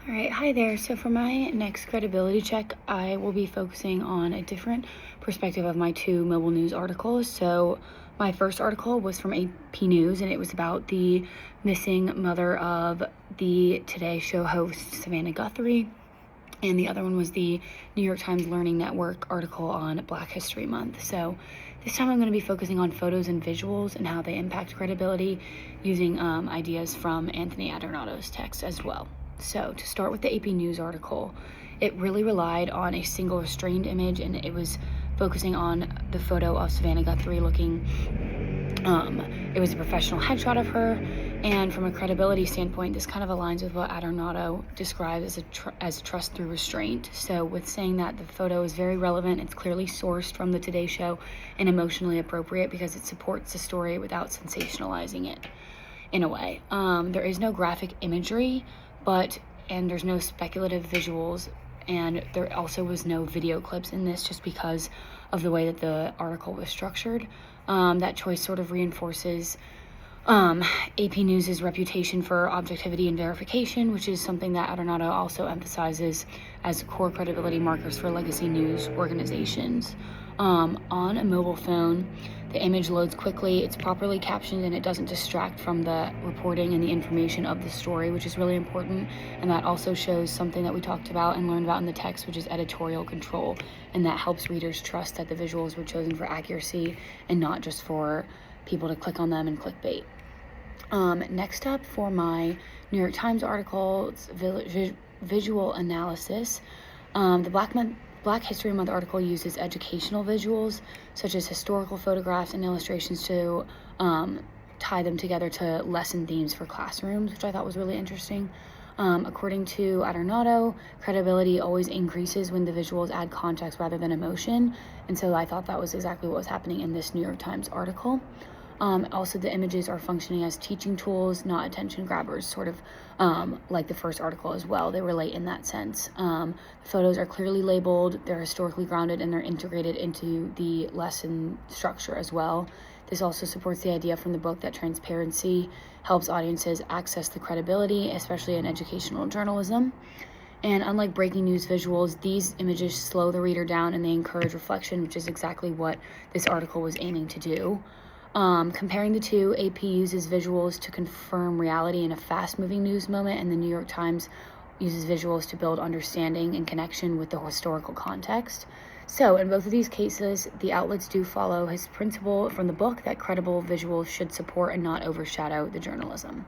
All right, hi there. So for my next credibility check, I will be focusing on a different perspective of my two mobile news articles. So my first article was from AP News, and it was about the missing mother of the Today Show host, Savannah Guthrie. And the other one was the New York Times Learning Network article on Black History Month. So this time I'm going to be focusing on photos and visuals and how they impact credibility using ideas from Anthony Adornato's text as well. So to start with the AP News article, it really relied on a single restrained image, and it was focusing on the photo of Savannah Guthrie looking, it was a professional headshot of her, and from a credibility standpoint, this kind of aligns with what Adornato describes as trust through restraint. So with saying that the photo is very relevant, it's clearly sourced from the Today Show and emotionally appropriate because it supports the story without sensationalizing it in a way. There is no graphic imagery, and there's no speculative visuals, and there also was no video clips in this just because of the way that the article was structured. That choice sort of reinforces AP News' reputation for objectivity and verification, which is something that Adornato also emphasizes as core credibility markers for legacy news organizations. On a mobile phone, the image loads quickly, it's properly captioned, and it doesn't distract from the reporting and the information of the story, which is really important. And that also shows something that we talked about and learned about in the text, which is editorial control. And that helps readers trust that the visuals were chosen for accuracy and not just for people to click on them and clickbait. Next up for my New York Times article, it's visual analysis. The Black History Month article uses educational visuals, such as historical photographs and illustrations to tie them together to lesson themes for classrooms, which I thought was really interesting. According to Adornato, credibility always increases when the visuals add context rather than emotion, and so I thought that was exactly what was happening in this New York Times article. Also, the images are functioning as teaching tools, not attention grabbers, sort of like the first article as well. They relate in that sense. The photos are clearly labeled, they're historically grounded, and they're integrated into the lesson structure as well. This also supports the idea from the book that transparency helps audiences access the credibility, especially in educational journalism. And unlike breaking news visuals, these images slow the reader down and they encourage reflection, which is exactly what this article was aiming to do. Comparing the two, AP uses visuals to confirm reality in a fast-moving news moment, and the New York Times uses visuals to build understanding and connection with the historical context. So in both of these cases, the outlets do follow his principle from the book that credible visuals should support and not overshadow the journalism.